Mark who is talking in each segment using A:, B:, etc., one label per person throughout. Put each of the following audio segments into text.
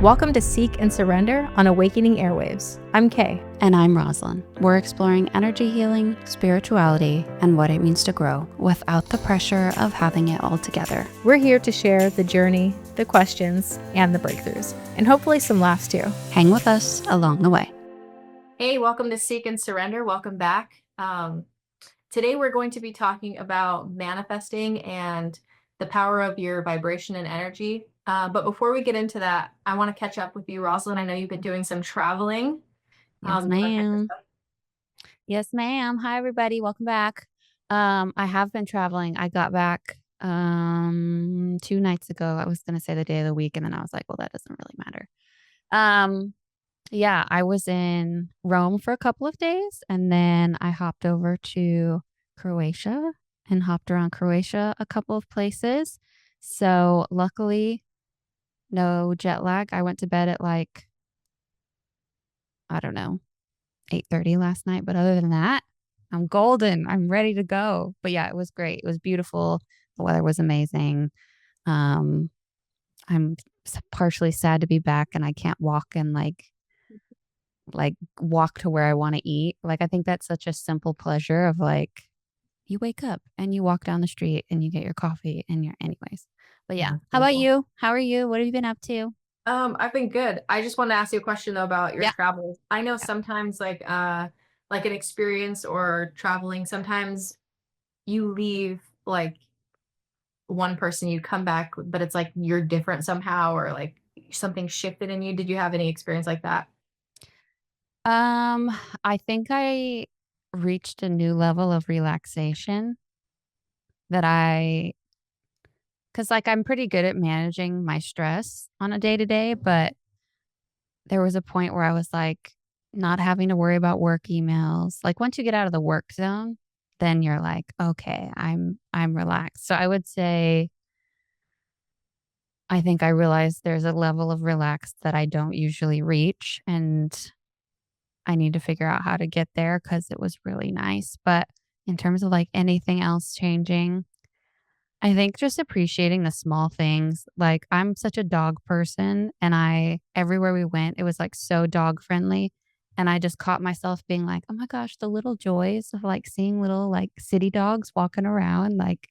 A: Welcome to Seek and Surrender on Awakening Airwaves. I'm Kay.
B: And I'm Rosalind. We're exploring energy healing, spirituality, and what it means to grow without the pressure of having it all together.
A: We're here to share the journey, the questions, and the breakthroughs, and hopefully some laughs too.
B: Hang with us along the way.
A: Hey, welcome to Seek and Surrender. Welcome back. Today we're going to be talking about manifesting and the power of your vibration and energy. But before we get into that, I want to catch up with you, Rosalind. I know you've been doing some traveling.
B: Yes, ma'am. Yes, ma'am. Hi, everybody. Welcome back. I have been traveling. I got back 2 nights ago. I was going to say the day of the week, and then I was like, well, that doesn't really matter. Yeah, I was in Rome for a couple of days, and then I hopped over to Croatia and hopped around Croatia a couple of places. So luckily, no jet lag. I went to bed at like, I don't know, 8:30 last night. But other than that, I'm golden. I'm ready to go. But yeah, it was great. It was beautiful. The weather was amazing. I'm partially sad to be back and I can't walk and like walk to where I want to eat. Like, I think that's such a simple pleasure of like, you wake up and you walk down the street and you get your coffee and you're anyways. But yeah. How about you? How are you? What have you been up to?
A: I've been good. I just wanted to ask you a question though about your
B: Yeah.
A: travels. I know sometimes like an experience or traveling, sometimes you leave like one person, you come back, but it's like you're different somehow or like something shifted in you. Did you have any experience like that?
B: I think I reached a new level of relaxation that cause like I'm pretty good at managing my stress on a day to day, but there was a point where I was like not having to worry about work emails. Like once you get out of the work zone, then you're like, okay, I'm relaxed. So I would say I think I realized there's a level of relaxed that I don't usually reach, and I need to figure out how to get there because it was really nice. But in terms of like anything else changing, I think just appreciating the small things. Like I'm such a dog person and everywhere we went, it was like so dog friendly. And I just caught myself being like, oh my gosh, the little joys of like seeing little like city dogs walking around, like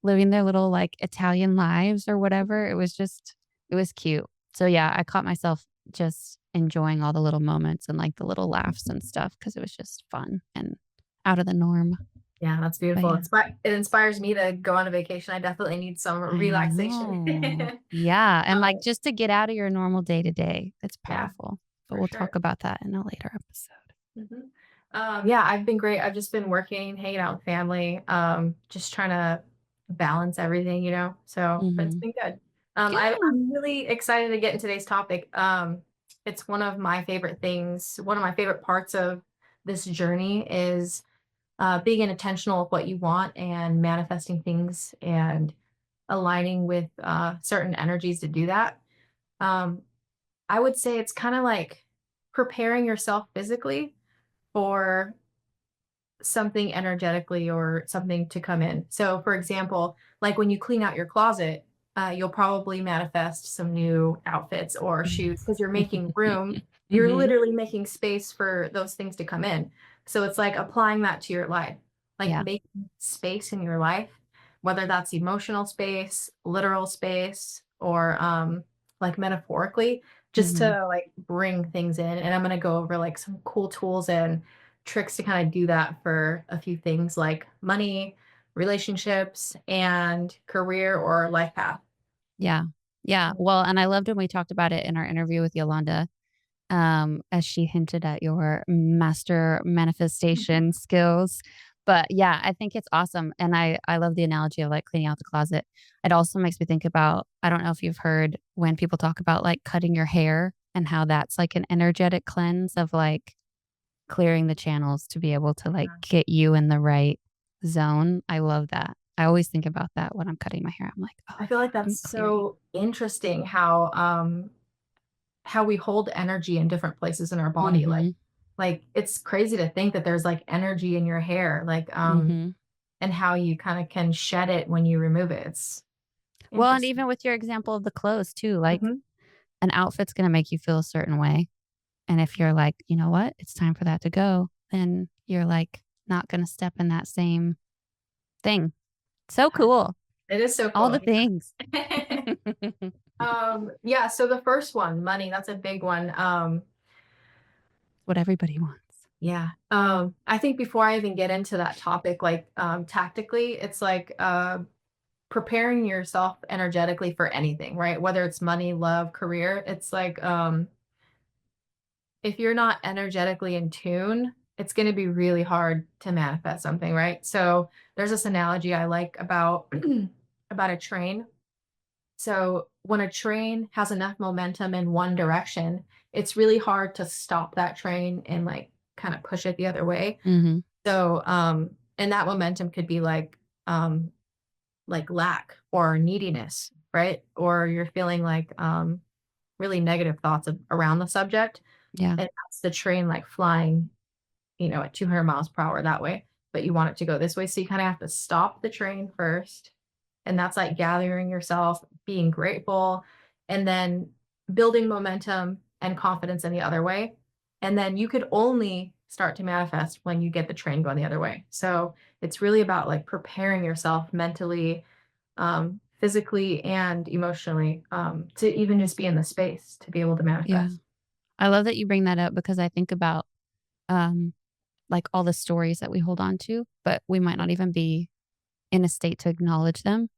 B: living their little like Italian lives or whatever. It was cute. So yeah, I caught myself just enjoying all the little moments and like the little laughs and stuff because it was just fun and out of the norm.
A: Yeah, that's
B: But
A: beautiful.
B: yeah,
A: It inspires me to go on a vacation. I definitely need some
B: I
A: relaxation.
B: know. Yeah. And like
A: Um,
B: just to get out of your normal day to day, it's
A: yeah,
B: powerful. But
A: for
B: we'll
A: sure.
B: talk about that in a later episode.
A: Mhm. Yeah, I've been great. I've just been working, hanging out with family, just trying to balance everything, but it's
B: Mm-hmm.
A: been good.
B: Good.
A: I'm really excited to get in today's topic. It's one of my favorite things. One of my favorite parts of this journey is being intentional with what you want and manifesting things and aligning with certain energies to do that. Um, I would say it's kind of like preparing yourself physically for something energetically or something to come in. So, for example, like when you clean out your closet, you'll probably manifest some new outfits or shoes because you're making room. You're
B: Mm-hmm.
A: literally making space for those things to come in. So, it's like applying that to your life, like
B: Yeah.
A: making space in your life, whether that's emotional space, literal space, or like metaphorically, just
B: Mm-hmm.
A: to like bring things in. And I'm going to go over like some cool tools and tricks to kind of do that for a few things like money, relationships, and career or life path.
B: Yeah. Yeah. Well, and I loved when we talked about it in our interview with Yolanda, as she hinted at your master
A: Mhm.
B: manifestation skills. But yeah, I think it's awesome. And I love the analogy of like cleaning out the closet. It also makes me think about, I don't know if you've heard when people talk about like cutting your hair and how that's like an energetic cleanse of like clearing the channels to be able to like get you in the right zone. I love that. I always think about that when I'm cutting my hair. I'm like, oh
A: I feel like
B: yeah, I'm
A: that's
B: clearing.
A: so interesting how we hold energy in different places in our body.
B: Mm-hmm.
A: Like it's crazy to think that there's like energy in your hair,
B: Mm-hmm.
A: and how you kind of can shed it when you remove it. It's
B: Well, and
A: interesting.
B: even with your example of the clothes too, like
A: Mhm.
B: an outfit's gonna make you feel a certain way. And if you're like, "You know what? It's time for that to go," then you're, like, not gonna step in that same thing. So cool.
A: It is so
B: All the
A: cool.
B: things.
A: Yeah, so the first one, money, that's a big one.
B: What everybody wants.
A: Yeah. I think before I even get into that topic, like tactically, it's like preparing yourself energetically for anything, right? Whether it's money, love, career, it's like if you're not energetically in tune, it's going to be really hard to manifest something, right? So there's this analogy I like about about a train. So when a train has enough momentum in one direction, it's really hard to stop that train and like kind of push it the other way.
B: Mhm.
A: So and that momentum could be like lack or neediness, right? Or you're feeling like really negative thoughts around the subject.
B: Yeah.
A: And that's the train like flying, at 200 miles per hour that way, but you want it to go this way. So you kind of have to stop the train first. And that's like gathering yourself, being grateful, and then building momentum and confidence in the other way. And then you could only start to manifest when you get the train going the other way. So it's really about like preparing yourself mentally, physically, and emotionally to even just be in the space to be able to
B: Yeah.
A: manifest.
B: I love that you bring that up because I think about, um, like, all the stories that we hold on to, but we might not even be in a state to acknowledge them.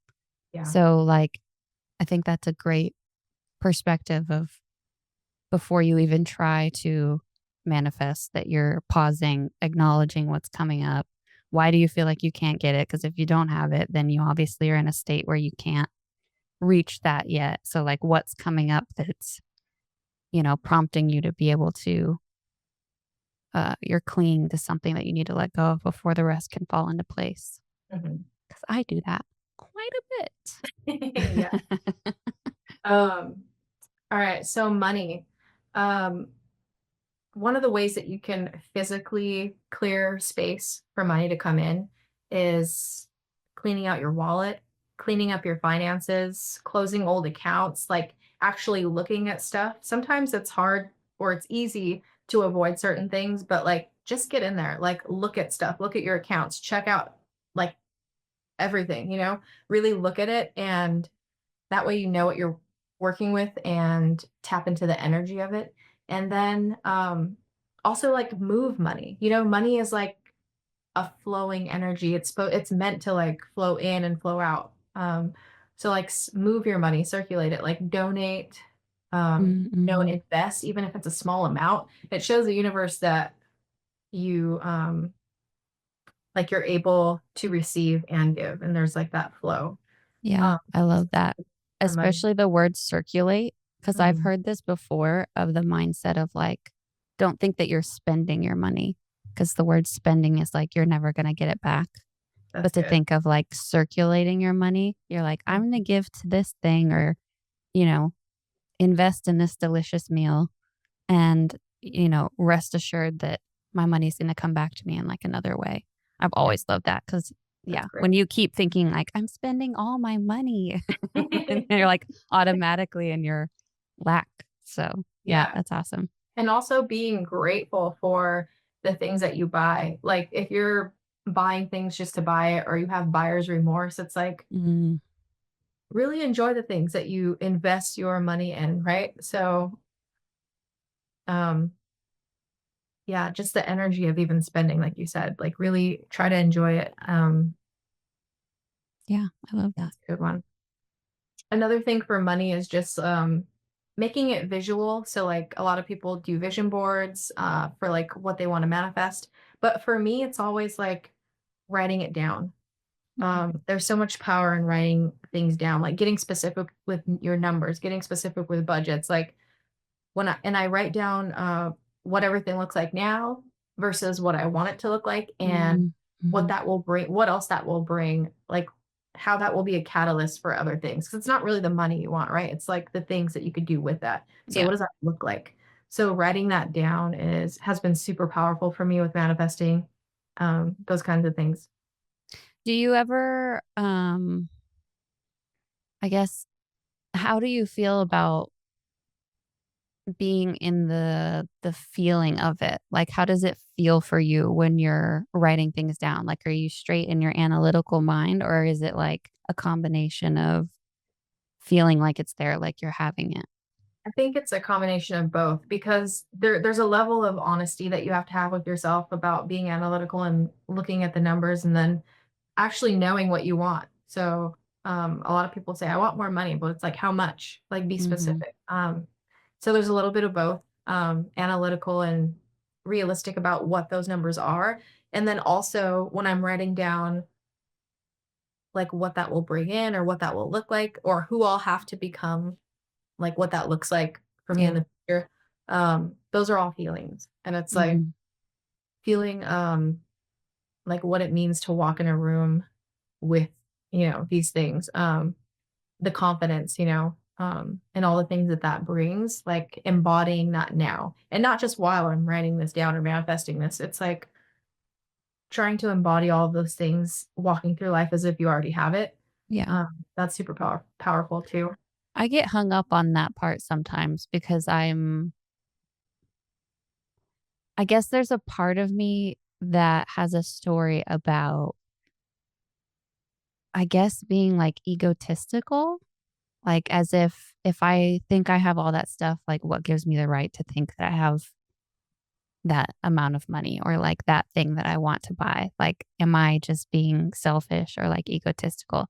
A: Yeah.
B: So, like, I think that's a great perspective of before you even try to manifest that you're pausing, acknowledging what's coming up. Why do you feel like you can't get it? Because if you don't have it, then you obviously are in a state where you can't reach that yet. So, like, what's coming up that's, prompting you to be able to, you're clinging to something that you need to let go of before the rest can fall into place.
A: Mhm.
B: Because I do that quite a
A: Yeah.
B: bit.
A: All right. So money. Um, One of the ways that you can physically clear space for money to come in is cleaning out your wallet, cleaning up your finances, closing old accounts, like actually looking at stuff. Sometimes it's hard or it's easy to avoid certain things, but like just get in there, like look at stuff, look at your accounts, check out like everything, really look at it. And that way you know what you're working with and tap into the energy of it. And then also like move money. Money is like a flowing energy. It's meant to like flow in and flow out. So like move your money, circulate it, like donate,
B: Mm-hmm.
A: invest, even if it's a small amount. It shows the universe that you like you're able to receive and give, and there's like that flow.
B: Yeah,
A: Um,
B: I love that.
A: for money.
B: Especially the word circulate, because I've
A: Mhm.
B: heard this before of the mindset of like, don't think that you're spending your money because the word spending is like you're never going to get it back.
A: That's
B: But to
A: good.
B: think of like circulating your money, you're like, I'm going to give to this thing or, you know, invest in this delicious meal and, rest assured that my money's going to come back to me in like another way. I've
A: Yeah,
B: always loved that because,
A: that's
B: yeah,
A: great.
B: when you keep thinking like, I'm spending all my money, and you're like automatically in your lack. So, yeah,
A: Yeah,
B: that's awesome.
A: and also being grateful for the things that you buy. Like, if you're buying things just to buy it or you have buyer's remorse, it's like,
B: Mm,
A: really enjoy the things that you invest your money in, right? So, um, yeah, just the energy of even spending, like you said, like, really try to enjoy it.
B: yeah, I love that.
A: That's a good one. Another thing for money is just making it visual. So like a lot of people do vision boards for like what they want to manifest. But for me, it's always like writing it down.
B: Mm,
A: There's so much power in writing things down, like getting specific with your numbers, getting specific with budgets. Like I write down what everything looks like now versus what I want it to look like, and
B: mm, mhm.
A: what else that will bring, like how that will be a catalyst for other things. Because it's not really the money you want, right? It's like the things that you could do with that. So
B: Yeah.
A: what does that look like? So writing that down has been super powerful for me with manifesting those kinds of things.
B: Do you ever, I guess, how do you feel about being in the feeling of it. Like, how does it feel for you when you're writing things down? Like, are you straight in your analytical mind, or is it like a combination of feeling like it's there, like you're having it?
A: I think it's a combination of both because there's a level of honesty that you have to have with yourself about being analytical and looking at the numbers and then actually knowing what you want. So, a lot of people say, "I want more money," but it's like, "How much?" Like, be
B: Mhm.
A: specific. So there's a little bit of both, analytical and realistic about what those numbers are, and then also when I'm writing down, like, what that will bring in or what that will look like or who I'll have to become, like, what that looks like for me in
B: Yeah.
A: the future, those are all feelings, and it's like
B: Mhm.
A: feeling, like, what it means to walk in a room with, these things, the confidence, and all the things that that brings, like embodying that now. And not just while I'm writing this down or manifesting this. It's like trying to embody all of those things, walking through life as if you already have it.
B: Yeah.
A: That's super powerful too.
B: I get hung up on that part sometimes because I guess there's a part of me that has a story about, I guess, being, like, egotistical, like, as if I think I have all that stuff, like, what gives me the right to think that I have that amount of money or, like, that thing that I want to buy? Like, am I just being selfish or, like, egotistical?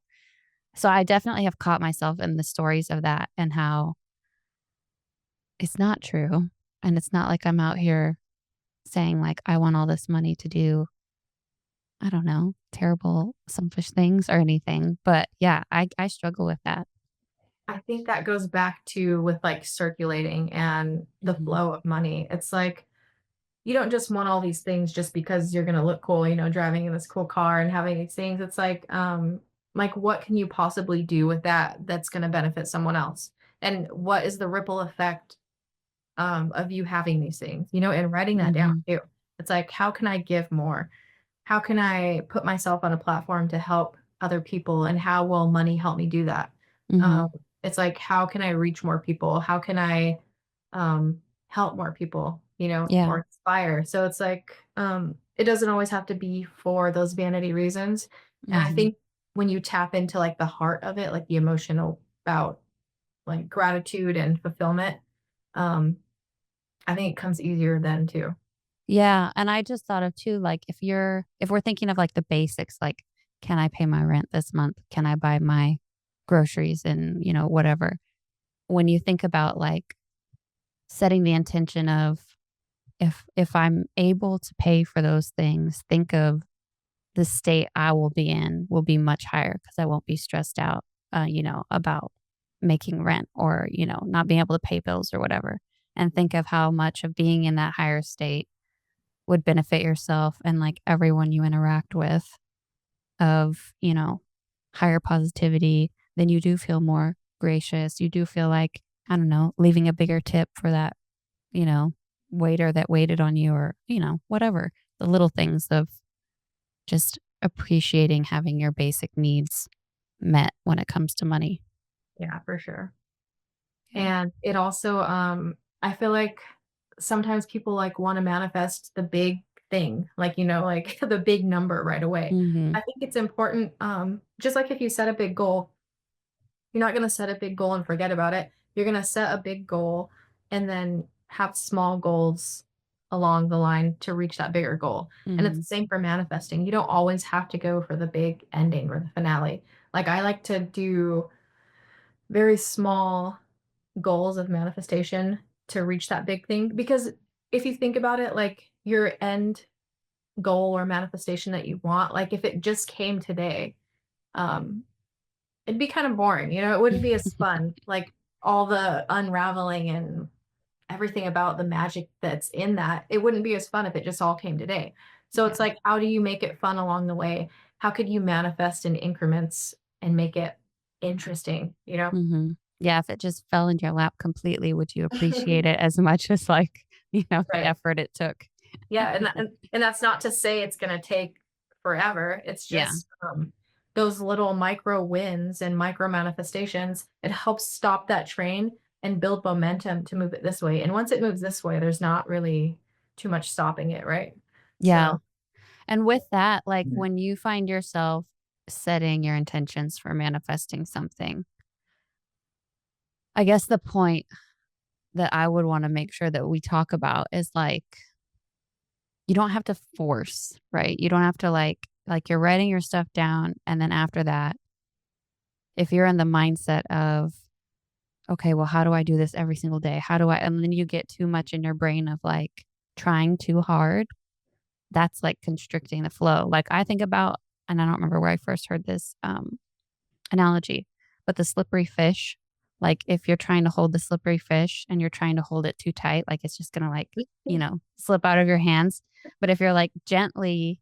B: So I definitely have caught myself in the stories of that and how it's not true, and it's not like I'm out here saying, like, I want all this money to do, I don't know, terrible, selfish things or anything, but yeah, I struggle with that.
A: I think that goes back to with like circulating and the
B: Mhm,
A: flow of money. It's like you don't just want all these things just because you're gonna look cool, driving in this cool car and having these things. It's like what can you possibly do with that that's gonna benefit someone else? And what is the ripple effect of you having these things, and writing that down
B: mhm,
A: too. It's like, how can I give more? How can I put myself on a platform to help other people? And how will money help me do that? Um,
B: mhm.
A: it's like, how can I reach more people? How can I um, help more people,
B: Yeah,
A: or inspire? So it's like, it doesn't always have to be for those vanity reasons. And I
B: mhm.
A: think when you tap into like the heart of it, like the emotional about like gratitude and fulfillment, um, I think it comes easier then too.
B: Yeah, and I just thought of too, like, if we're thinking of, like, the basics, like, can I pay my rent this month? Can I buy my groceries and, whatever. When you think about, like, setting the intention of if I'm able to pay for those things, think of the state I will be in will be much higher because I won't be stressed out, about making rent or, not being able to pay bills or whatever. And think of how much of being in that higher state would benefit yourself and like everyone you interact with of, higher positivity. Then you do feel more gracious. You do feel like, I don't know, leaving a bigger tip for that, you know, waiter that waited on you or, whatever. The little things of just appreciating having your basic needs met when it comes to money.
A: Yeah, for sure.
B: Yeah.
A: And it also, I feel like sometimes people like want to manifest the big thing, like, like the big number right away.
B: Mhm.
A: I think it's important, just like if you set a big goal, you're not going to set a big goal and forget about it. You're going to set a big goal and then have small goals along the line to reach that bigger goal. And it's
B: Mhm.
A: the same for manifesting. You don't always have to go for the big ending or the finale. Like I like to do very small goals of manifestation to reach that big thing because if you think about it, like your end goal or manifestation that you want, like if it just came today, um it'd be kind of boring, it wouldn't be as fun, like all the unraveling and everything about the magic that's in that, it wouldn't be as fun if it just all came today. So
B: Yeah.
A: it's like, how do you make it fun along the way? How could you manifest in increments and make it interesting,
B: Mhm. Yeah, if it just fell in your lap completely, would you appreciate it as much as, like, the
A: Right.
B: effort it took?
A: Yeah, and that's not to say it's gonna take forever. It's
B: Yeah.
A: just, those little micro wins and micro manifestations, it helps stop that train and build momentum to move it this way. And once it moves this way, there's not really too much stopping it, right?
B: Yeah.
A: So
B: And with that, like when you find yourself setting your intentions for manifesting something, I guess the point that I would want to make sure that we talk about is like, you don't have to force, right? You don't have to like you're writing your stuff down. And then after that, if you're in the mindset of, okay, well, how do I do this every single day? How do I, and then you get too much in your brain of like trying too hard, that's like constricting the flow. Like I think about, and I don't remember where I first heard this analogy, but the slippery fish, like if you're trying to hold the slippery fish and you're trying to hold it too tight, like it's just going to like, slip out of your hands. But if you're like gently,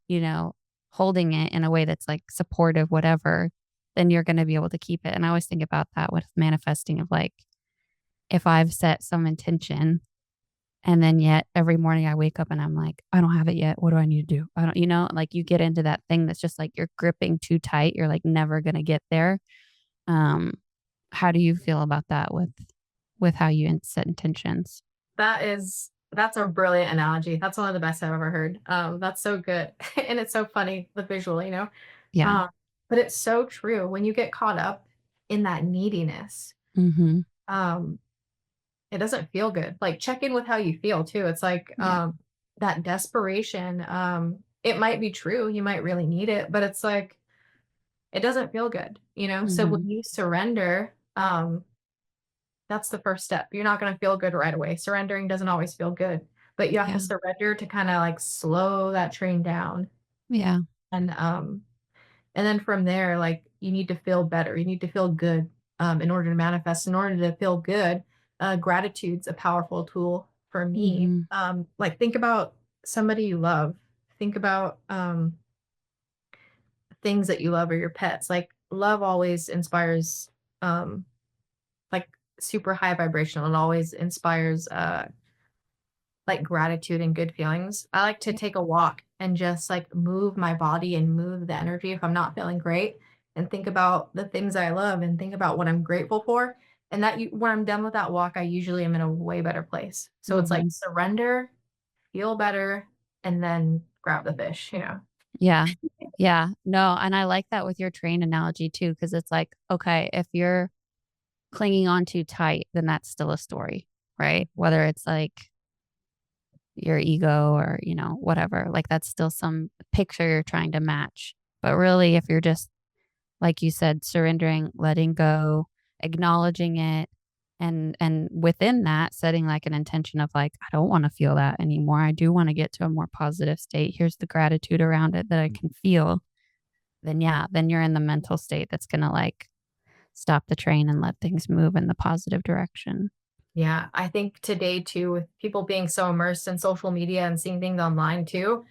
B: holding it in a way that's like supportive, whatever, then you're going to be able to keep it. And I always think about that with manifesting of like, if I've set some intention and then yet every morning I wake up and I'm like, I don't have it yet. What do I need to do? I don't, like you get into that thing that's just like you're gripping too tight. You're like never going to get there. Um, how do you feel about that with how you set intentions?
A: that's a brilliant analogy. That's one of the best I've ever heard. That's so good. And it's so funny, the visual, you know.
B: Yeah.
A: Um, but it's so true. When you get caught up in that neediness,
B: Mhm.
A: um, it doesn't feel good. Like check in with how you feel too. It's like
B: Yeah.
A: that desperation. It might be true, you might really need it, but it's like it doesn't feel good, you know? So when
B: Mhm.
A: you surrender, that's the first step. You're not going to feel good right away. Surrendering doesn't always feel good, but you have to
B: Yeah.
A: surrender to kind of like slow that train down.
B: Yeah.
A: And um and then from there, like you need to feel better. You need to feel good in order to manifest. In order to feel good, gratitude's a powerful tool for me.
B: Mhm.
A: Like think about somebody you love. Think about things that you love or your pets. Like love always inspires um like super high vibrational. It always inspires like gratitude and good feelings. I like to
B: Yeah.
A: take a walk and just like move my body and move the energy if I'm not feeling great and think about the things I love and think about what I'm grateful for. And when I'm done with that walk, I usually am in a way better place. So it's like
B: Mhm.
A: surrender, feel better, and then grab the fish, you know?
B: Yeah. Yeah. No, and I like that with your train analogy too, because it's like, okay, if you're clinging on too tight, then that's still a story, right? Whether it's like your ego or, whatever, like that's still some picture you're trying to match. But really, if you're just, like you said, surrendering, letting go, acknowledging it, and within that, setting like an intention of like, I don't want to feel that anymore. I do want to get to a more positive state. Here's the gratitude around it that I can feel. Then yeah, then you're in the mental state that's gonna like stop the train and let things move in the positive direction.
A: Yeah, I think today too, with people being so immersed in social media and seeing things online too,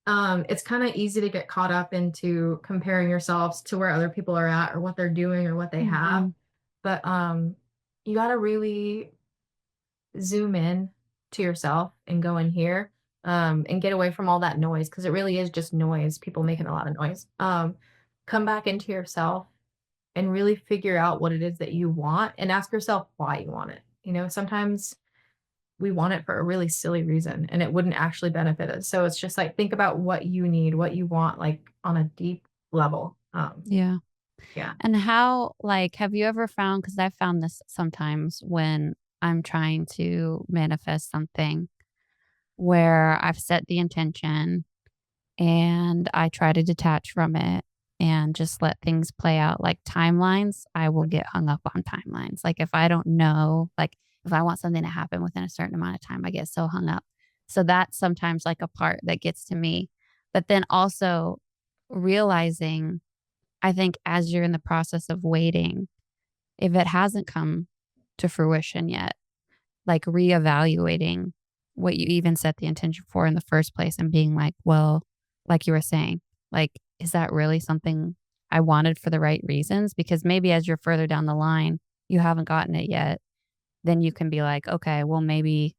A: it's kind of easy to get caught up into comparing yourselves to where other people are at or what they're doing or what they have.
B: Mhm.
A: But you got to really zoom in to yourself and go in here and get away from all that noise because it really is just noise, people making a lot of noise. Come back into yourself and really figure out what it is that you want and ask yourself why you want it. You know, sometimes we want it for a really silly reason and it wouldn't actually benefit us. So it's just like think about what you need, what you want, like on a deep level.
B: Yeah.
A: Yeah.
B: And how, like, have you ever found, because I've found this sometimes when I'm trying to manifest something where I've set the intention and I try to detach from it and just let things play out like timelines, I will get hung up on timelines. Like if I don't know, like if I want something to happen within a certain amount of time, I get so hung up. So that's sometimes like a part that gets to me. But then also realizing, I think as you're in the process of waiting, if it hasn't come to fruition yet, like reevaluating what you even set the intention for in the first place and being like, well, like you were saying, like, is that really something I wanted for the right reasons? Because maybe as you're further down the line, you haven't gotten it yet. Then you can be like, okay, well, maybe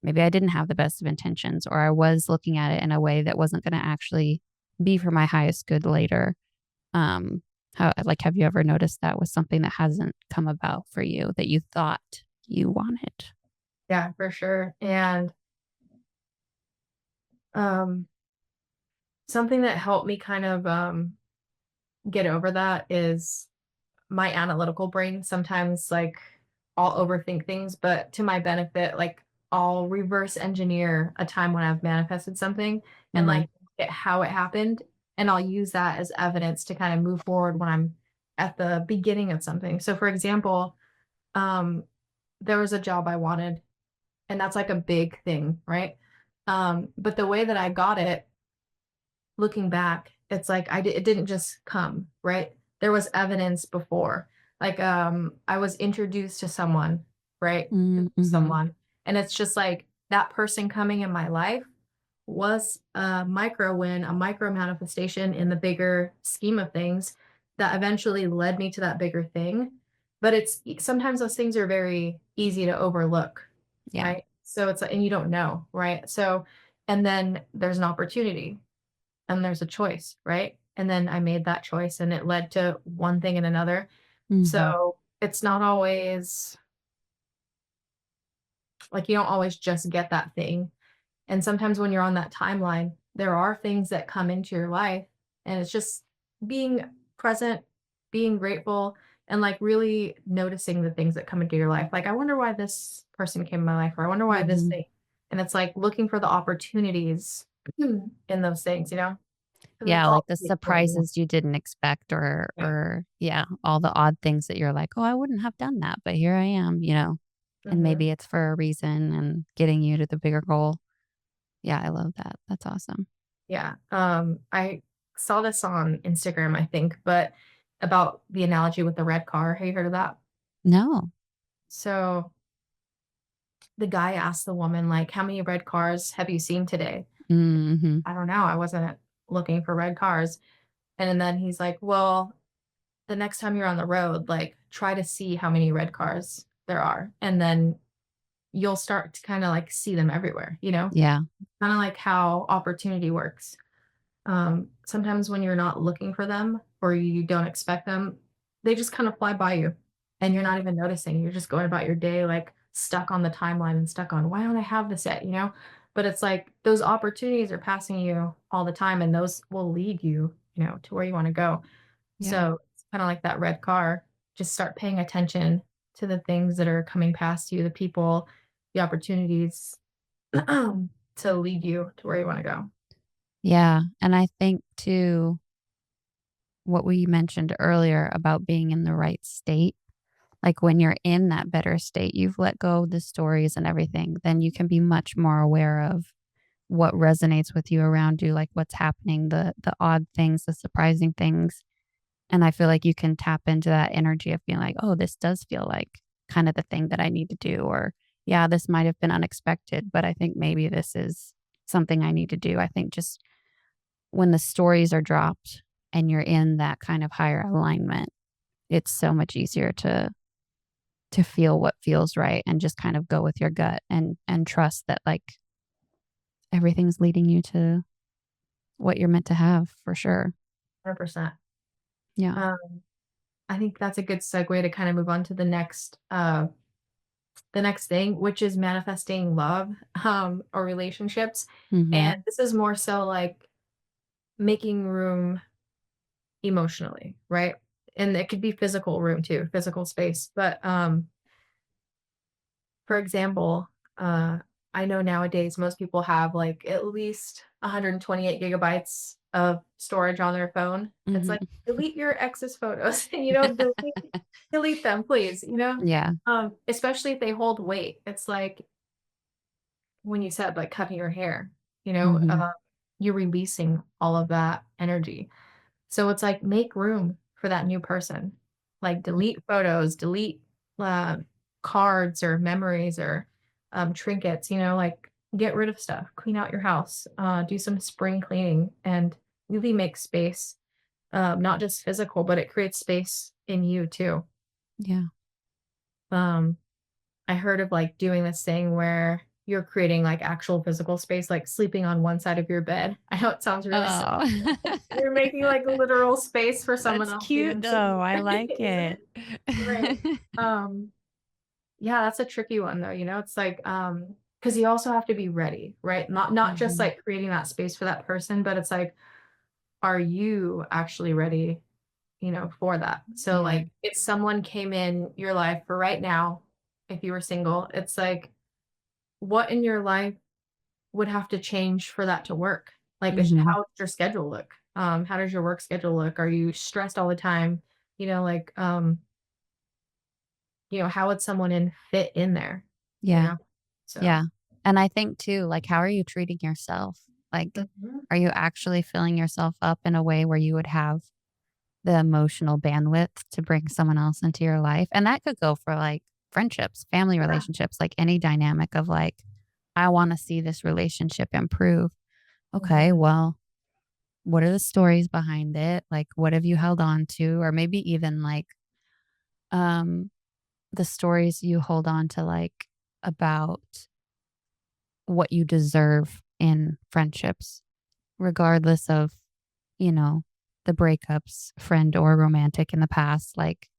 B: I didn't have the best of intentions, or I was looking at it in a way that wasn't going to actually be for my highest good later. Um, How like, have you ever noticed that with something that hasn't come about for you that you thought you wanted?
A: Yeah, for sure. And um, something that helped me kind of get over that is my analytical brain. Sometimes, like, I'll overthink things, but to my benefit, like, I'll reverse engineer a time when I've manifested something and
B: Mhm.
A: like at how it happened. And I'll use that as evidence to kind of move forward when I'm at the beginning of something. So, for example, um, there was a job I wanted, and that's like a big thing, right? But the way that I got it, looking back, it's like it didn't just come, right? There was evidence before. Like, I was introduced to someone, right?
B: Mm, mhm.
A: Someone. And it's just like that person coming in my life was a micro win, a micro manifestation in the bigger scheme of things that eventually led me to that bigger thing. But sometimes those things are very easy to overlook,
B: Yeah.
A: right? So it's like, and you don't know, right? So, and then there's an opportunity and there's a choice, right? And then I made that choice and it led to one thing and another.
B: Mhm.
A: So it's not always like you don't always just get that thing. And sometimes when you're on that timeline, there are things that come into your life and it's just being present, being grateful, and like really noticing the things that come into your life. Like, I wonder why this person came in my life, or I wonder why this
B: Mhm.
A: thing. And it's like looking for the opportunities in those things, you know? Because it's
B: Yeah,
A: all
B: like the
A: what you want.
B: surprises you didn't expect
A: Yeah.
B: or yeah, all the odd things that you're like, "Oh, I wouldn't have done that, but here I am," you know? And
A: Mhm.
B: maybe it's for a reason and getting you to the bigger goal. Yeah, I love that. That's awesome.
A: Yeah. I saw this on Instagram, I think, but about the analogy with the red car. Have you heard of that?
B: No.
A: So the guy asked the woman, like, "How many red cars have you seen today?"
B: Mhm.
A: I don't know. I wasn't looking for red cars. And then he's like, "Well, the next time you're on the road, like, try to see how many red cars there are. And then you'll start to kind of like see them everywhere, you know?
B: Yeah.
A: Kind of like how opportunity works. Sometimes when you're not looking for them or you don't expect them, they just kind of fly by you and you're not even noticing. You're just going about your day like stuck on the timeline and stuck on, why don't I have this yet? You know? But it's like those opportunities are passing you all the time and those will lead you, you know, to where you want to go.
B: Yeah.
A: So it's kind of like that red car. Just start paying attention to the things that are coming past you, the people, the opportunities to lead you to where you want to go.
B: Yeah, and I think too, what we mentioned earlier about being in the right state, like when you're in that better state, you've let go of the stories and everything, then you can be much more aware of what resonates with you around you, like what's happening, the odd things, the surprising things. And I feel like you can tap into that energy of being like, "Oh, this does feel like kind of the thing that I need to do," or, "Yeah, this might have been unexpected, but I think maybe this is something I need to do." I think just when the stories are dropped and you're in that kind of higher alignment, it's so much easier to feel what feels right and just kind of go with your gut and trust that, like, everything's leading you to what you're meant to have for sure.
A: 100%.
B: Yeah.
A: Um, I think that's a good segue to kind of move on to the next thing, which is manifesting love, or relationships.
B: Mhm.
A: And this is more so like making room emotionally, right? And it could be physical room too, physical space. But for example, I know nowadays most people have like at least 128 gigabytes of storage on their phone. It's like
B: Mhm.
A: delete your ex's photos, you know, delete them, please, you know?
B: Yeah.
A: Especially if they hold weight. It's like when you said like cutting your hair, you know,
B: Mhm.
A: you're releasing all of that energy. So it's like make room for that new person. Like delete photos, delete uh, cards or memories or trinkets, you know, like get rid of stuff, clean out your house, do some spring cleaning and really make space, not just physical, but it creates space in you too.
B: Yeah.
A: Um, I heard of like doing this thing where you're creating like actual physical space, like sleeping on one side of your bed. I know it sounds really silly.
B: Oh.
A: You're making like literal space for someone
B: That's
A: else,
B: cute though, I like
A: isn't
B: it.
A: it? Right. Um, yeah, that's a tricky one though, it's like, because you also have to be ready, right? Not just
B: Mhm.
A: like creating that space for that person, but it's like, are you actually ready, for that? So
B: Yeah.
A: like if someone came in your life for right now, if you were single, it's like, what in your life would have to change for that to work? Like,
B: Mhm.
A: how does your schedule look? How does your work schedule look? Are you stressed all the time? Like, how would someone fit in there? You
B: Yeah.
A: know? So
B: Yeah. And I think too, like, how are you treating yourself? Like,
A: Mhm.
B: are you actually filling yourself up in a way where you would have the emotional bandwidth to bring someone else into your life? And that could go for like friendships, family
A: Yeah,
B: relationships, like any dynamic of like, I want to see this relationship improve. Okay,
A: mhm.
B: well, what are the stories behind it? Like, what have you held on to? Or maybe even like, um, the stories you hold on to, like, about what you deserve in friendships, regardless of, you know, the breakups, friend or romantic in the past. Like,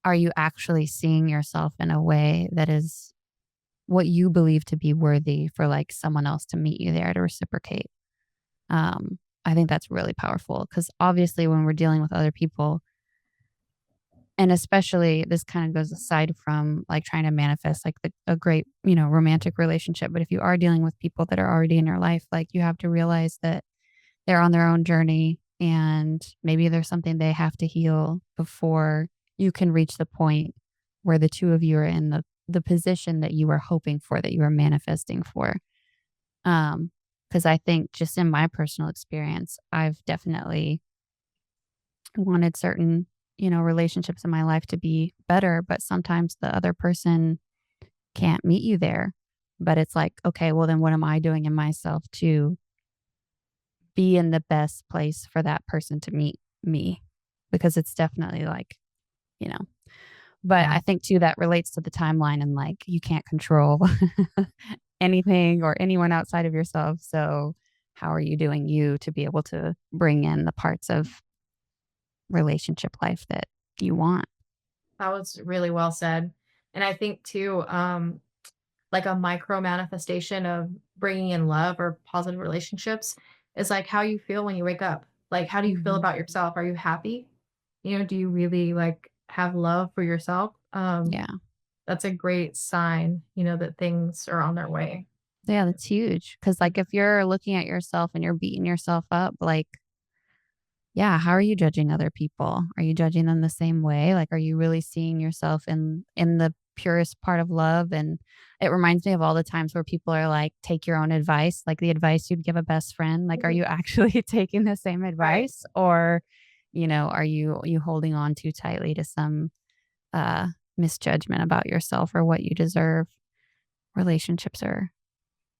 B: are you actually seeing yourself in a way that is what you believe to be worthy for like someone else to meet you there to reciprocate? I think that's really powerful because obviously when we're dealing with other people, and especially this kind of goes aside from like trying to manifest like a great, romantic relationship. But if you are dealing with people that are already in your life, like you have to realize that they're on their own journey and maybe there's something they have to heal before you can reach the point where the two of you are in the position that you were hoping for, that you were manifesting for. Um, because I think just in my personal experience, I've definitely wanted certain, relationships in my life to be better, but sometimes the other person can't meet you there. But it's like, okay, well, then what am I doing in myself to be in the best place for that person to meet me? Because it's definitely like, you know, but
A: Yeah,
B: I think too that relates to the timeline and like you can't control anything or anyone outside of yourself. So, how are you doing you to be able to bring in the parts of relationship life that you want?
A: that was really well said. And I think too, like a micro manifestation of bringing in love or positive relationships is like how you feel when you wake up. Like, how do you feel
B: Mhm.
A: about yourself? Are you happy? Do you really like have love for yourself?
B: Yeah.
A: That's a great sign, that things are on their way.
B: Yeah, that's huge. Cause like,
A: Mhm.
B: if you're looking at yourself and you're beating yourself up, like, yeah, how are you judging other people? Are you judging them the same way? Like, are you really seeing yourself in the purest part of love? And it reminds me of all the times where people are like, "Take your own advice," like the advice you'd give a best friend. Like, are
A: Mhm.
B: you actually taking the same
A: Right.
B: advice? Or, are you holding on too tightly to some, uh, misjudgment about yourself or what you deserve? Relationships are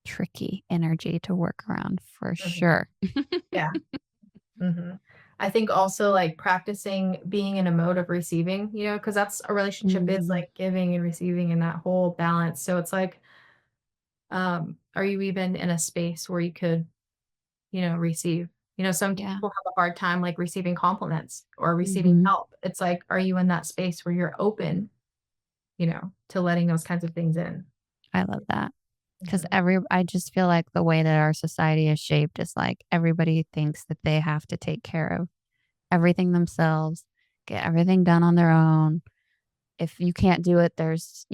B: tricky energy to work around for
A: Mhm.
B: sure.
A: Yeah. I think also like practicing being in a mode of receiving, because that's a relationship is
B: Mhm.
A: like giving and receiving and that whole balance. So it's like, are you even in a space where you could, receive? Some
B: Yeah.
A: people have a hard time like receiving compliments or receiving
B: Mhm.
A: help. It's like, are you in that space where you're open, to letting those kinds of things in?
B: I love that. 'Cause
A: Mhm.
B: I just feel like the way that our society is shaped is like everybody thinks that they have to take care of everything themselves, get everything done on their own. If you can't do it, there's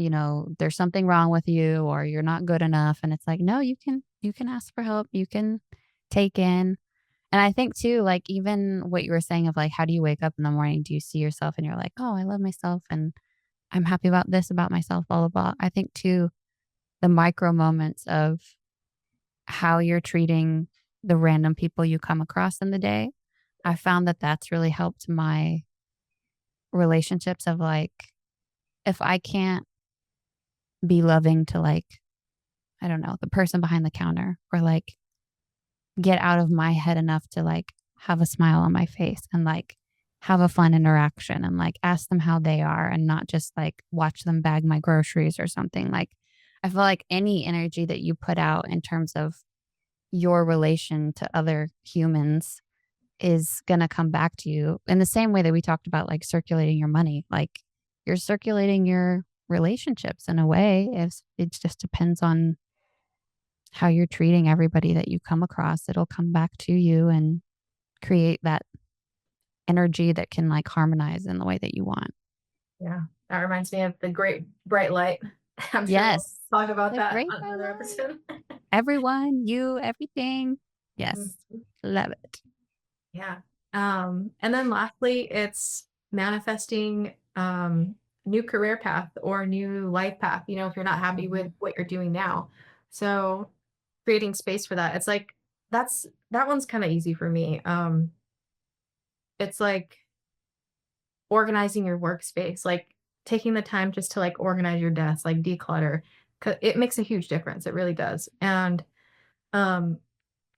B: something wrong with you or you're not good enough. And it's like, no, you can ask for help. You can take in. And I think too, like even what you were saying of like, how do you wake up in the morning? Do you see yourself and you're like, oh, I love myself and I'm happy about this about myself, blah, blah, blah. I think too, the micro moments of how you're treating the random people you come across in the day. I found that that's really helped my relationships of like, if I can't be loving to like, I don't know, the person behind the counter or like get out of my head enough to like have a smile on my face and like have a fun interaction and like ask them how they are and not just like watch them bag my groceries or something. Like, I feel like any energy that you put out in terms of your relation to other humans is going to come back to you in the same way that we talked about like circulating your money. Like you're circulating your relationships in a way. If it just depends on how you're treating everybody that you come across, it'll come back to you and create that energy that can like harmonize in the way that you want.
A: Yeah. That reminds me of the great bright light. I'm sure we'll
B: Yes.
A: talk about
B: The
A: that
B: great
A: on
B: white
A: another
B: light.
A: episode.
B: Everyone, you, everything. Yes.
A: Mhm.
B: Love it.
A: Yeah. And then lastly, it's manifesting new career path or new life path, if you're not happy with what you're doing now. So creating space for that. It's like that one's kind of easy for me. It's like organizing your workspace, like taking the time just to like organize your desk, like declutter. 'Cause it makes a huge difference. It really does. And um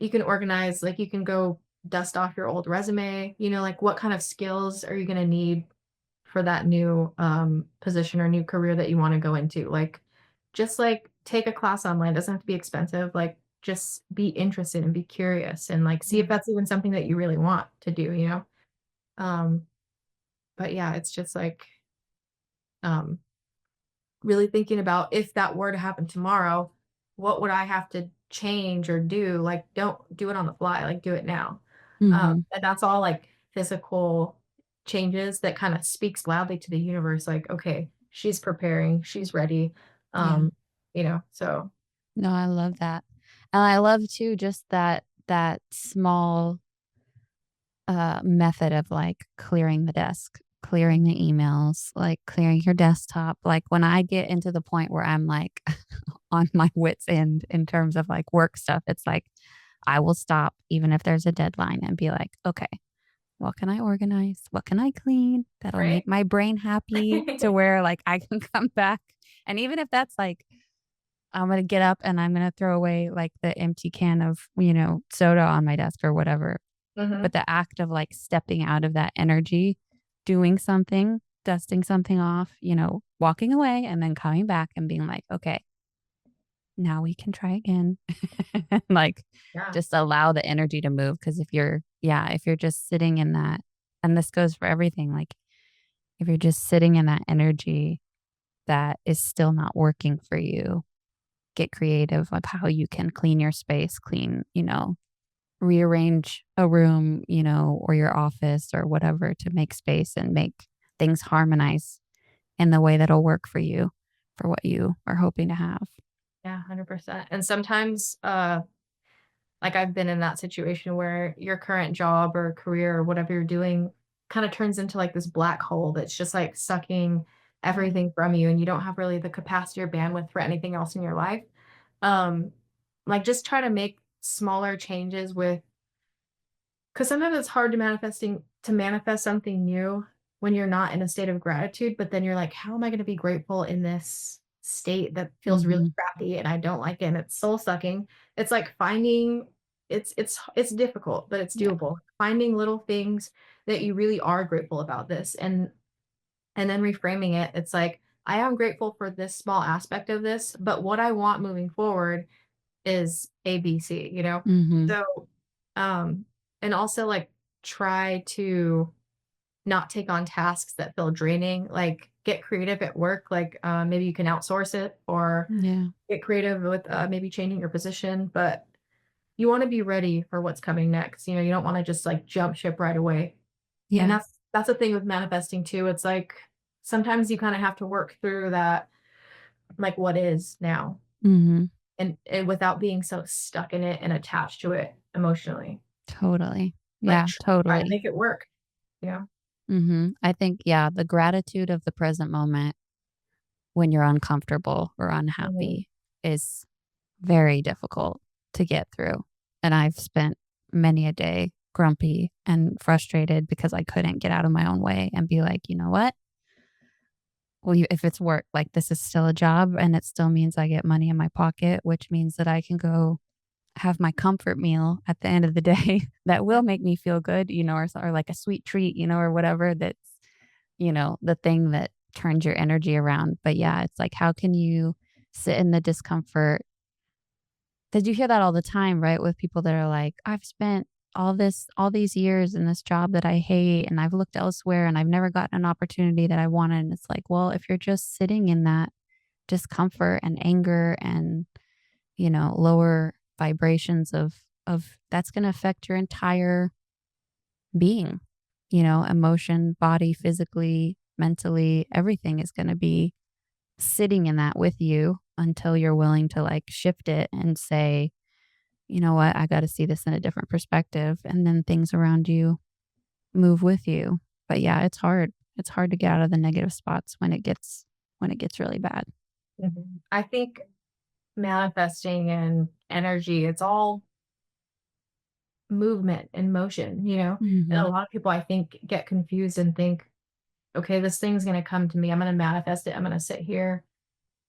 A: you can organize, like you can go dust off your old resume, like what kind of skills are you going to need for that new position or new career that you want to go into. Like just like take a class online. It doesn't have to be expensive. Like just be interested and be curious and like see if that's even something that you really want to do. Um but yeah, it's just like um really thinking about if that were to happen tomorrow, what would I have to change or do? Like, don't do it on the fly, like, do it now.
B: Mm-hmm.
A: And that's all like physical changes that kind of speaks loudly to the universe, like, okay, she's preparing, she's ready.
B: Yeah.
A: Um, so
B: No, I love that. And I love too just that small method of like clearing the desk, clearing the emails, like clearing your desktop. Like when I get into the point where I'm like on my wits end in terms of like work stuff, it's like I will stop even if there's a deadline and be like, okay, what can I organize? What can I clean? That'll
A: right.
B: make my brain happy to where like I can come back. And even if that's like I'm going to get up and I'm going to throw away like the empty can of, soda on my desk or whatever.
A: Hmm.
B: But the act of like stepping out of that energy, doing something, dusting something off, walking away and then coming back and being like, okay, now we can try again. Like
A: Yeah.
B: just allow the energy to move. Cause if you're just sitting in that, and this goes for everything, like if you're just sitting in that energy that is still not working for you, get creative of how you can clean your space, rearrange a room, or your office or whatever to make space and make things harmonize in the way that'll work for you for what you are hoping to have.
A: Yeah, 100%. And sometimes like I've been in that situation where your current job or career or whatever you're doing kind of turns into like this black hole that's just like sucking everything from you and you don't have really the capacity or bandwidth for anything else in your life. Um like just try to make smaller changes with because sometimes it's hard to manifest something new when you're not in a state of gratitude, but then you're like, how am I going to be grateful in this state that feels really
B: Mm-hmm.
A: crappy and I don't like it and it's soul sucking. It's like finding it's difficult, but it's
B: Yeah.
A: doable. Finding little things that you really are grateful about this and then reframing it. It's like I am grateful for this small aspect of this, but what I want moving forward is ABC.
B: Mm-hmm.
A: So, um, and also like try to not take on tasks that feel draining, like get creative at work, like maybe you can outsource it or
B: Yeah.
A: get creative with maybe changing your position, but you want to be ready for what's coming next. You don't want to just like jump ship right away. And
B: Yeah.
A: that's the thing with manifesting too. It's like sometimes you kind of have to work through that, like what is now
B: Mm-hmm.
A: and without being so stuck in it and attached to it emotionally.
B: Totally.
A: Like,
B: Yeah,
A: try to
B: totally.
A: make it work, you know?
B: Mm-hmm. I think, yeah, the gratitude of the present moment when you're uncomfortable or
A: Mhm.
B: unhappy is very difficult to get through. And I've spent many a day grumpy and frustrated because I couldn't get out of my own way and be like, you know what? Well, if it's work, like this is still a job and it still means I get money in my pocket, which means that I can go have my comfort meal at the end of the day that will make me feel good, or like a sweet treat, or whatever that's, the thing that turns your energy around. But yeah, it's like, how can you sit in the discomfort. Because you hear that all the time, right? With people that are like, I've spent all these years in this job that I hate, and I've looked elsewhere and I've never gotten an opportunity that I wanted. And it's like, well, if you're just sitting in that discomfort and anger and, lower vibrations of that's going to affect your entire being, emotion, body, physically, mentally, everything is going to be sitting in that with you until you're willing to like shift it and say, you know what, I got to see this in a different perspective. And then things around you move with you. But yeah, it's hard. It's hard to get out of the negative spots when it gets really bad.
A: I think manifesting and energy, it's all movement and motion, you know? And a
B: Mhm.
A: lot of people I think get confused and think, okay, this thing's going to come to me. I'm going to manifest it. I'm going to sit here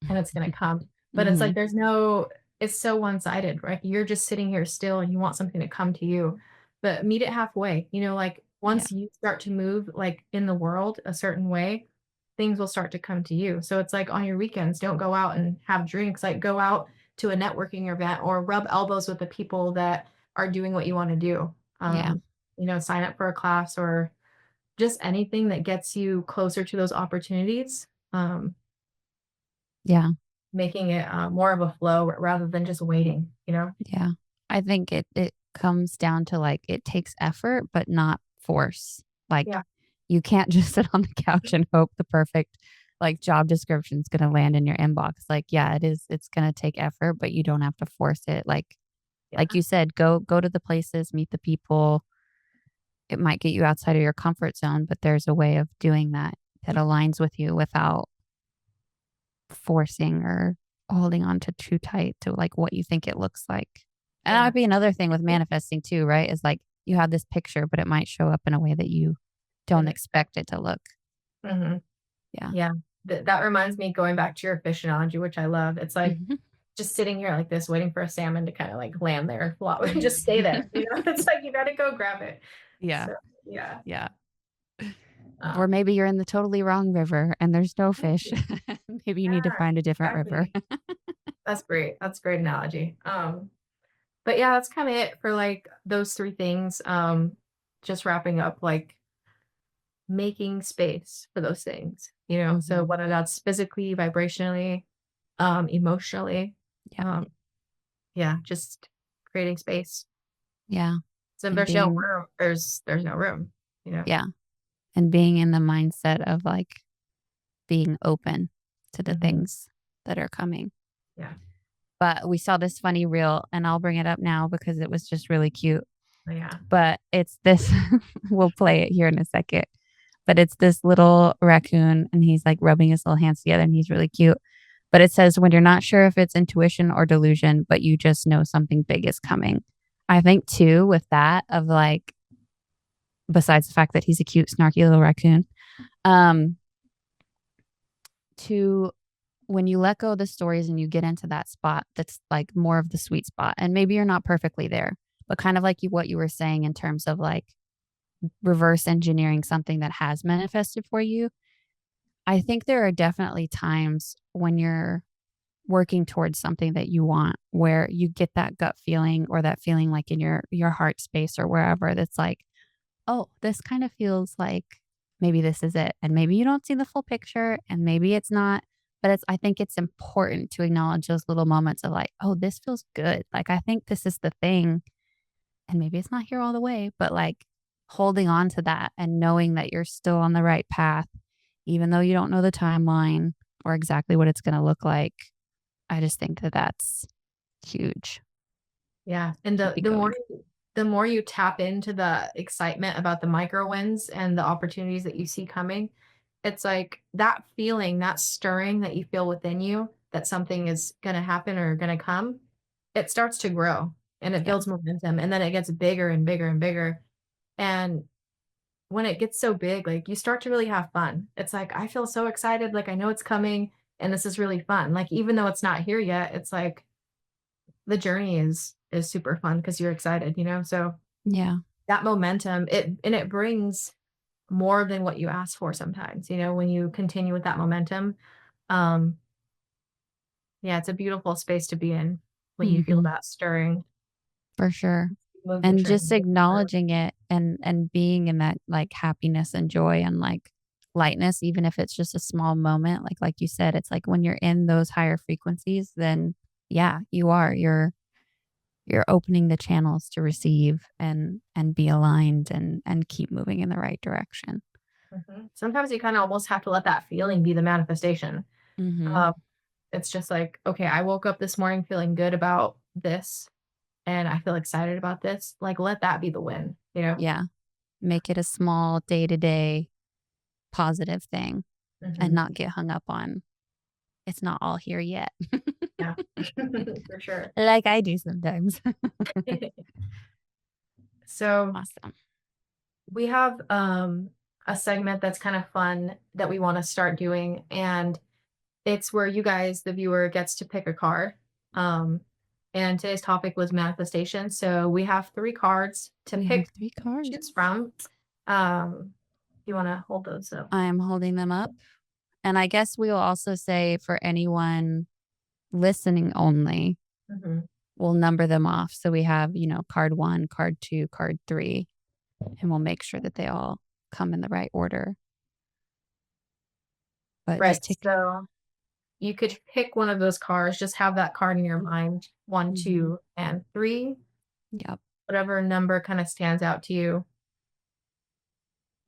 A: and it's going to come. But it's like
B: Mhm.
A: there's no, it's so one-sided, right? You're just sitting here still and you want something to come to you. But meet it halfway. You know, like
B: Yeah.
A: once you start to move like in the world a certain way, things will start to come to you. So it's like on your weekends, don't go out and have drinks, like go out to a networking event or rub elbows with the people that are doing what you want to do.
B: Yeah.
A: Sign up for a class or just anything that gets you closer to those opportunities.
B: Yeah.
A: Making it, more of a flow rather than just waiting, you know?
B: Yeah. I think it comes down to, like, it takes effort, but not force. Like,
A: Yeah,
B: you can't just sit on the couch and hope the perfect, like, job description is gonna land in your inbox. Like, yeah, it's gonna take effort, but you don't have to force it. Like
A: yeah,
B: you said, go to the places, meet the people. It might get you outside of your comfort zone, but there's a way of doing that that aligns with you without forcing or holding on to too tight to like what you think it looks like. And that
A: yeah.
B: would be another thing with manifesting too, right? Is like you have this picture, but it might show up in a way that you don't
A: Didn't expect.
B: expect it to look.
A: Mhm.
B: Yeah.
A: Yeah. That reminds me going back to your fish analogy, which I love. It's like
B: Mhm.
A: just sitting here like this, waiting for a salmon to kinda, like, land there, flop and just stay there, you know? It's like you gotta go grab it.
B: Yeah.
A: So, yeah,
B: Yeah. Or
A: um
B: maybe you're in the totally wrong river and there's no fish. Maybe you need to
A: Yeah,
B: find a different river.
A: exactly. That's great. That's a great analogy. But yeah, that's kinda it for, like, those 3 things, just wrapping up, like making space for those things, you know? So
B: Mhm.
A: whether that's physically, vibrationally, emotionally,
B: Yeah.
A: um, yeah, just creating space.
B: Yeah.
A: So if
B: And
A: there's no
B: being
A: room, there's no room, you know?
B: yeah. And being in the mindset of like being open to the
A: Mhm.
B: things that are coming.
A: Yeah.
B: But we saw this funny reel, and I'll bring it up now because it was just really cute.
A: Oh, yeah.
B: But it's this we'll play it here in a second. But it's this little raccoon, and he's, like, rubbing his little hands together, and he's really cute. But it says, "When you're not sure if it's intuition or delusion, but you just know something big is coming." I think too with that of, like, besides the fact that he's a cute, snarky little raccoon, um, to when you let go of the stories and you get into that spot that's like more of the sweet spot, and maybe you're not perfectly there, but kind of like what you were saying in terms of like reverse engineering something that has manifested for you. I think there are definitely times when you're working towards something that you want where you get that gut feeling or that feeling like in your heart space or wherever that's like, "Oh, this kind of feels like maybe this is it." And maybe you don't see the full picture and maybe it's not, but I think it's important to acknowledge those little moments of like, "Oh, this feels good. Like I think this is the thing." And maybe it's not here all the way, but like holding on to that and knowing that you're still on the right path even though you don't know the timeline or exactly what it's going to look like. I just think that that's huge
A: Yeah,
B: to
A: and
B: keep you going.
A: the more you tap into the excitement about the micro wins and the opportunities that you see coming, it's like that feeling, that stirring that you feel within you that something is gonna happen or gonna come, it starts to grow and it
B: Yeah.
A: builds momentum and then it gets bigger and bigger and bigger. And when it gets so big, like you start to really have fun. It's like, I feel so excited, like I know it's coming and this is really fun. Like even though it's not here yet, it's like the journey is super fun because you're excited, you know? So
B: Yeah.
A: that momentum, it brings more than what you ask for sometimes, you know, when you continue with that momentum. Um, Yeah, it's a beautiful space to be in when you feel
B: Mhm.
A: that stirring.
B: For sure.
A: Move the
B: And
A: train.
B: just acknowledging it and being in that, like, happiness and joy and, like, lightness, even if it's just a small moment, like you said, it's like when you're in those higher frequencies, then yeah, you are. You're opening the channels to receive and be aligned and keep moving in the right direction.
A: Sometimes you kind of almost have to let that feeling be the manifestation.
B: Mhm.
A: Um, it's just like, okay, I woke up this morning feeling good about this and I feel excited about this. Like, let that be the win, you know?
B: Yeah. Make it a small day-to-day positive thing and
A: Hmm.
B: not get hung up on, "It's not all here yet."
A: Yeah, for sure.
B: Like I do sometimes.
A: So
B: Awesome.
A: we have a segment that's kind of fun that we want to start doing, and it's where you guys, the viewer, gets to pick a card. Um, and today's topic was manifestation. So we have 3 cards to
B: We have
A: pick,
B: 3
A: choose
B: cards.
A: from. You want to hold those up?
B: I am holding them up, and I guess we'll also say for anyone listening only,
A: Hmm.
B: we'll number them off. So we have, card 1, card 2, card 3, and we'll make sure that they all come in the right order. But
A: Right.
B: just take.
A: So you could pick one of those cards, just have that card in your mind, one,
B: Mhm.
A: 2, and 3,
B: Yep.
A: whatever number kind of stands out to you.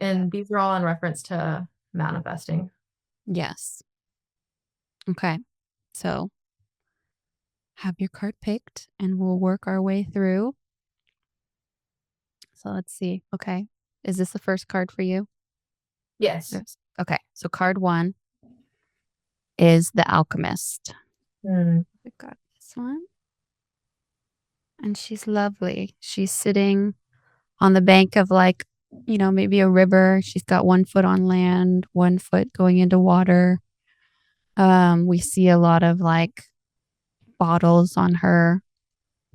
A: And these are all in reference to manifesting.
B: Yes. Okay. So have your card picked and we'll work our way through. So let's see. Okay. Is this the first card for you?
A: Yes.
B: Yes. Okay. So card 1 is the alchemist.
A: Mm.
B: We've got this one. And she's lovely. She's sitting on the bank of, like, maybe a river. She's got one foot on land, one foot going into water. We see a lot of, like, bottles on her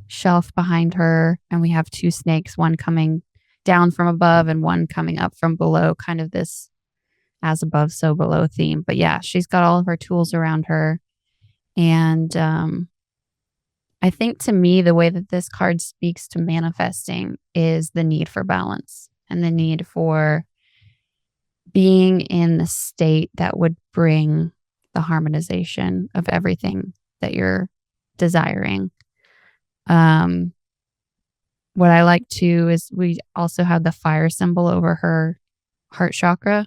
B: shelf behind her, and we have 2 snakes, one coming down from above and one coming up from below, kind of this as above, so below theme. But yeah, she's got all of her tools around her. And I think to me, the way that this card speaks to manifesting is the need for balance and the need for being in the state that would bring the harmonization of everything that you're desiring. Um, what I like too is we also have the fire symbol over her heart chakra.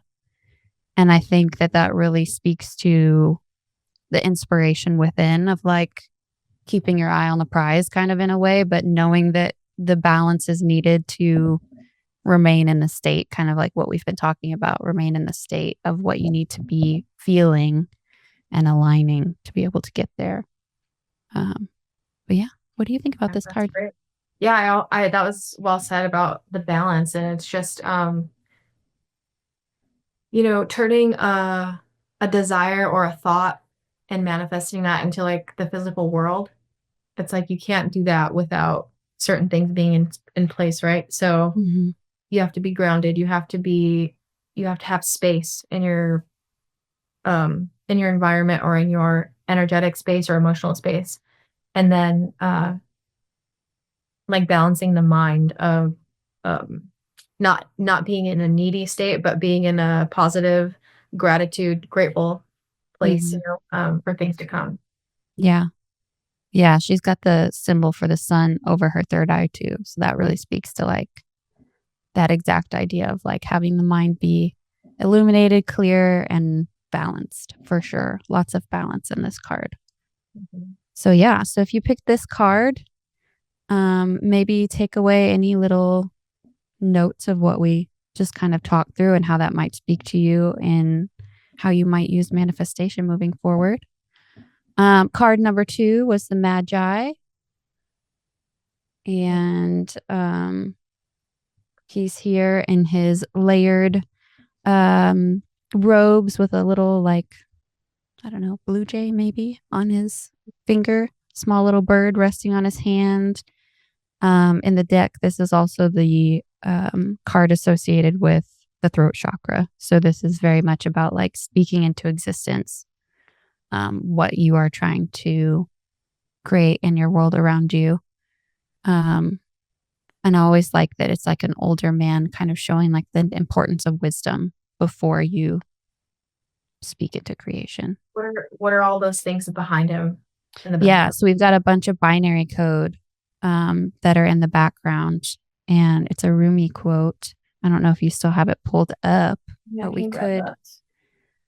B: And I think that that really speaks to the inspiration within of, like, keeping your eye on the prize kind of in a way, but knowing that the balance is needed to remain in the state, kind of like what we've been talking about, remain in the state of what you need to be feeling and aligning to be able to get there. Um, but yeah, what do you think about
A: Yeah,
B: this
A: that's
B: card?
A: great. Yeah, I that was well said about the balance, and it's just turning a desire or a thought and manifesting that into like the physical world. It's like you can't do that without certain things being in place, right? So
B: Mhm.
A: you have to be grounded. You have to have space in your environment or in your energetic space or emotional space. And then like balancing the mind of um not being in a needy state, but being in a positive, gratitude, grateful place,
B: Mhm.
A: for things to come.
B: Yeah. Yeah, she's got the symbol for the sun over her third eye too. So that really speaks to, like, that exact idea of, like, having the mind be illuminated, clear, and balanced for sure. Lots of balance in this card.
A: Mhm.
B: So yeah, so if you pick this card, maybe take away any little notes of what we just kind of talked through and how that might speak to you and how you might use manifestation moving forward. Card number 2 was the Magi, and he's here in his layered um, robes with a little, like, I don't know, blue jay maybe on his finger, small little bird resting on his hand. In the deck, this is also the card associated with the throat chakra. So this is very much about, like, speaking into existence what you are trying to create in your world around you. And I always like that it's like an older man kind of showing like the importance of wisdom before you speak it to creation.
A: What are all those things behind him in the
B: Yeah.
A: background?
B: So we've got a bunch of binary code that are in the background, and it's a Rumi quote. I don't know if you still have it pulled up,
A: Yeah,
B: but
A: can you grab that?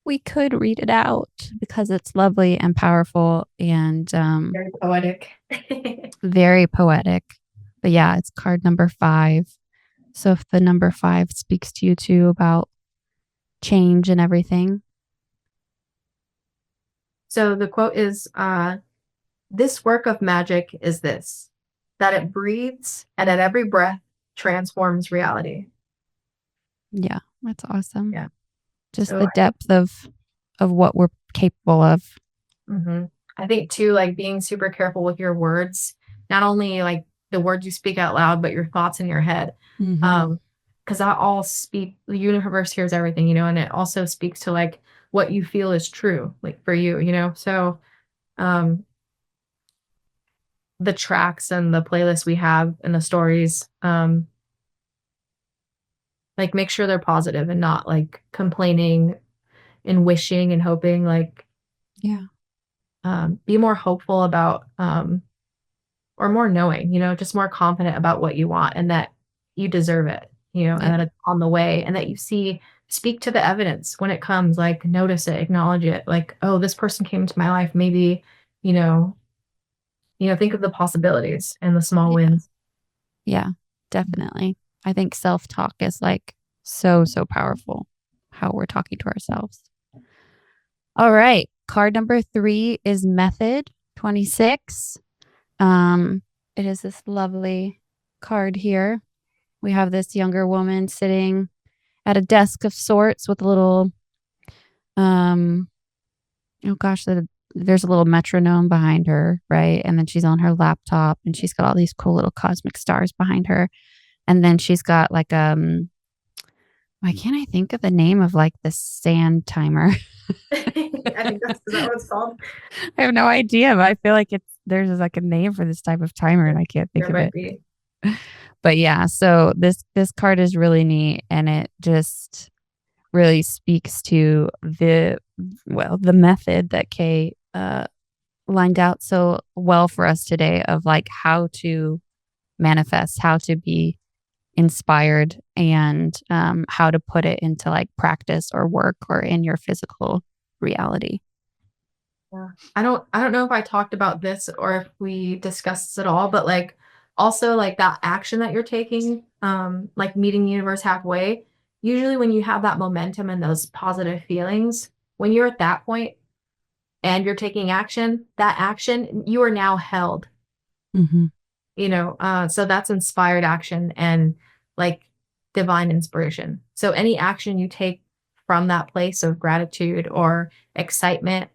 B: we could read it out because it's lovely and powerful and
A: Very poetic.
B: very poetic. But yeah, it's card number 5. So if the number 5 speaks to you too about change and everything.
A: So the quote is, this work of magic is this, that it breathes and at every breath transforms reality.
B: Yeah, that's awesome.
A: Yeah.
B: Just
A: So
B: the depth of what we're capable of.
A: I think too, like being super careful with your words, not only like the words you speak out loud, but your thoughts in your head.
B: Mm-hmm.
A: Because that all speak, the universe hears everything, you know, and it also speaks to like what you feel is true, like for you, you know. So um the tracks and the playlists we have and the stories, like make sure they're positive and not like complaining and wishing and hoping, like
B: Yeah.
A: be more hopeful about or more knowing, you know, just more confident about what you want and that you deserve it, you know,
B: Yeah.
A: and that it's on the way and that you speak to the evidence when it comes, like notice it, acknowledge it, like, oh, this person came into my life, maybe, you know, think of the possibilities and the small
B: Yeah.
A: wins.
B: Yeah, definitely. I think self-talk is like so, so powerful, how we're talking to ourselves. All right. Card number 3 is method 26. It is this lovely card here. We have this younger woman sitting at a desk of sorts with a little, oh gosh, there's a little metronome behind her, right? And then she's on her laptop and she's got all these cool little cosmic stars behind her. And then she's got like, why can't I think of the name of like the sand timer?
A: I think is that what it's called?
B: I have no idea, but I feel like there's like a name for this type of timer and I can't think
A: There
B: of
A: might
B: it.
A: be.
B: But yeah, so this card is really neat and it just really speaks to the method that Kay lined out so well for us today of like how to manifest, how to be inspired and how to put it into like practice or work or in your physical reality.
A: Yeah. I don't know if I talked about this or if we discussed this at all, but like also like that action that you're taking, like meeting the universe halfway, usually when you have that momentum and those positive feelings, when you're at that point and you're taking action, that action, you are now held,
B: Mm-hmm.
A: so that's inspired action and like divine inspiration. So any action you take from that place of gratitude or excitement,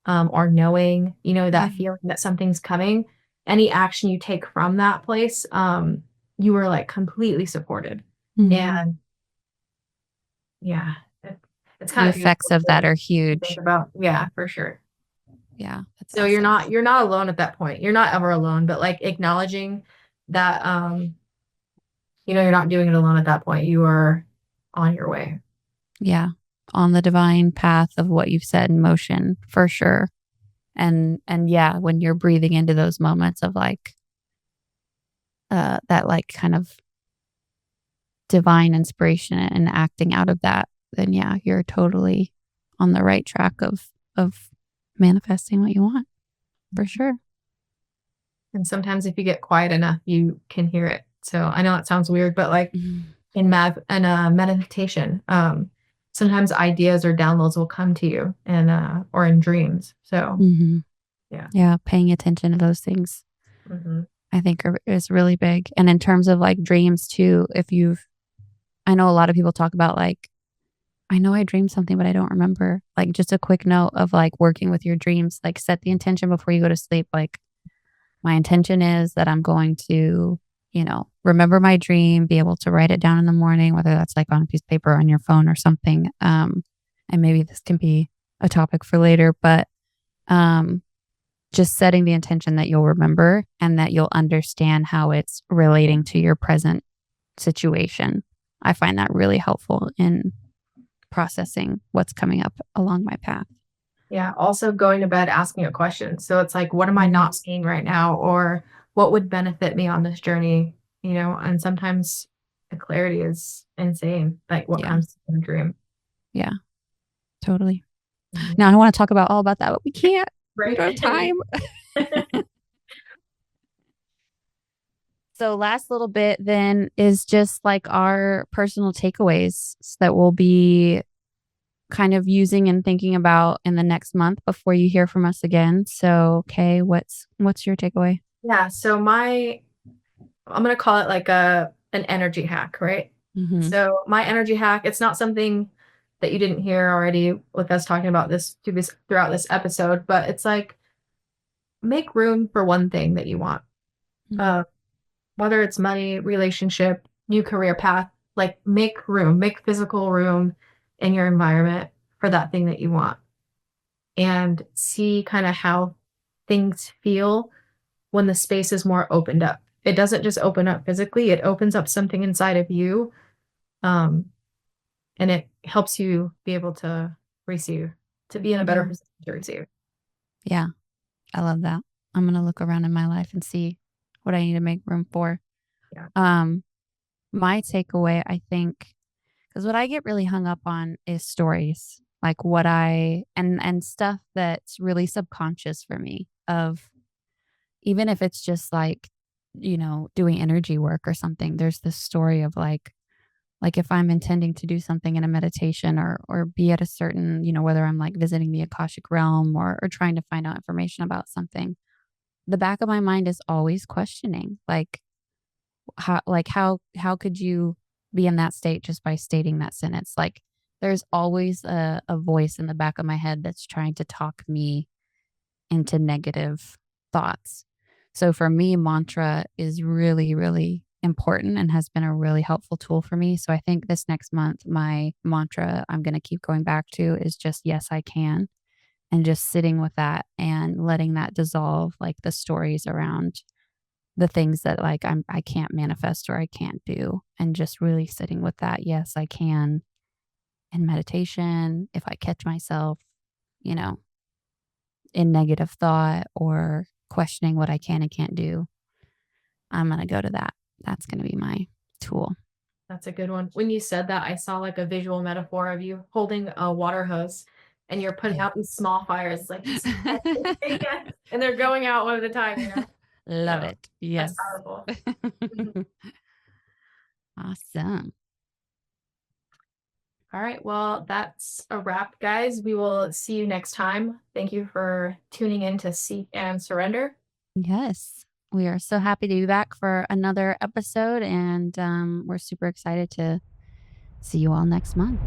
A: or knowing, that feeling that something's coming, any action you take from that place, you are like completely supported.
B: Mm-hmm.
A: And yeah, it's
B: The
A: kind of
B: effects
A: beautiful
B: of that are
A: to think
B: huge.
A: about. Yeah, for sure.
B: Yeah, that's
A: So
B: awesome.
A: you're not alone at that point. You're not ever alone, but like acknowledging that, you're not doing it alone at that point. You are on your way.
B: Yeah, on the divine path of what you've set in motion for sure. And yeah, when you're breathing into those moments of like that like kind of divine inspiration and acting out of that, then yeah, you're totally on the right track of manifesting what you want for sure.
A: And sometimes if you get quiet enough, you can hear it. So I know it sounds weird, but like
B: Mhm.
A: in meditation, sometimes ideas or downloads will come to you and or in dreams. So
B: Mm-hmm.
A: yeah.
B: Yeah, paying attention to those things
A: Hmm.
B: I think is really big. And in terms of like dreams too, I know a lot of people talk about like, I know I dreamed something, but I don't remember. Like just a quick note of like working with your dreams, like set the intention before you go to sleep. Like my intention is that I'm going to, remember my dream, be able to write it down in the morning, whether that's like on a piece of paper or on your phone or something. And maybe this can be a topic for later, but Um, just setting the intention that you'll remember and that you'll understand how it's relating to your present situation. I find that really helpful in processing what's coming up along my path.
A: Yeah. Also going to bed asking a question. So it's like, what am I not seeing right now? Or what would benefit me on this journey? And sometimes the clarity is insane, like what
B: Yeah.
A: comes in a dream.
B: Yeah. Totally.
A: Mhm.
B: Now I want to talk about all about that, but we can't. We
A: Right.
B: don't have time. So last little bit then is just like our personal takeaways that we'll be kind of using and thinking about in the next month before you hear from us again. So, okay, what's your takeaway?
A: Yeah. So I'm gonna call it like an energy hack, right?
B: Mhm.
A: So my energy hack, it's not something that you didn't hear already with us talking about this throughout this episode, but it's like make room for one thing that you want.
B: Mhm.
A: Uh, whether it's money, relationship, new career path, like make room, make physical room in your environment for that thing that you want and see kind of how things feel when the space is more opened up. It doesn't just open up physically, it opens up something inside of you. Um, and it helps you be able to receive, to be in a better
B: Mhm.
A: position to receive.
B: Yeah, I love that. I'm going to look around in my life and see what I need to make room for.
A: Yeah.
B: Um my takeaway, I think, because what I get really hung up on is stories, like what I and stuff that's really subconscious for me of even if it's just like, doing energy work or something, there's this story of like if I'm intending to do something in a meditation or be at a certain, whether I'm like visiting the Akashic realm or trying to find out information about something, the back of my mind is always questioning, how could you be in that state just by stating that sentence? Like there's always a voice in the back of my head that's trying to talk me into negative thoughts. So for me, mantra is really, really important and has been a really helpful tool for me. So I think this next month, my mantra I'm going to keep going back to is just, yes, I can. And just sitting with that and letting that dissolve like the stories around the things that like I can't manifest or I can't do. And just really sitting with that, yes, I can in meditation. If I catch myself, you know, in negative thought or questioning what I can and can't do, I'm going to go to that. That's going to be my tool.
A: That's a good one. When you said that, I saw like a visual metaphor of you holding a water hose and you're putting
B: Yeah.
A: out these small fires, like yes, yes, and they're going out one at a time.
B: Love
A: So
B: it.
A: that's
B: Yes.
A: powerful. Mhm.
B: Awesome.
A: All right. Well, that's a wrap, guys. We will see you next time. Thank you for tuning in to Seek and Surrender.
B: Yes. We are so happy to be back for another episode, and we're super excited to see you all next month.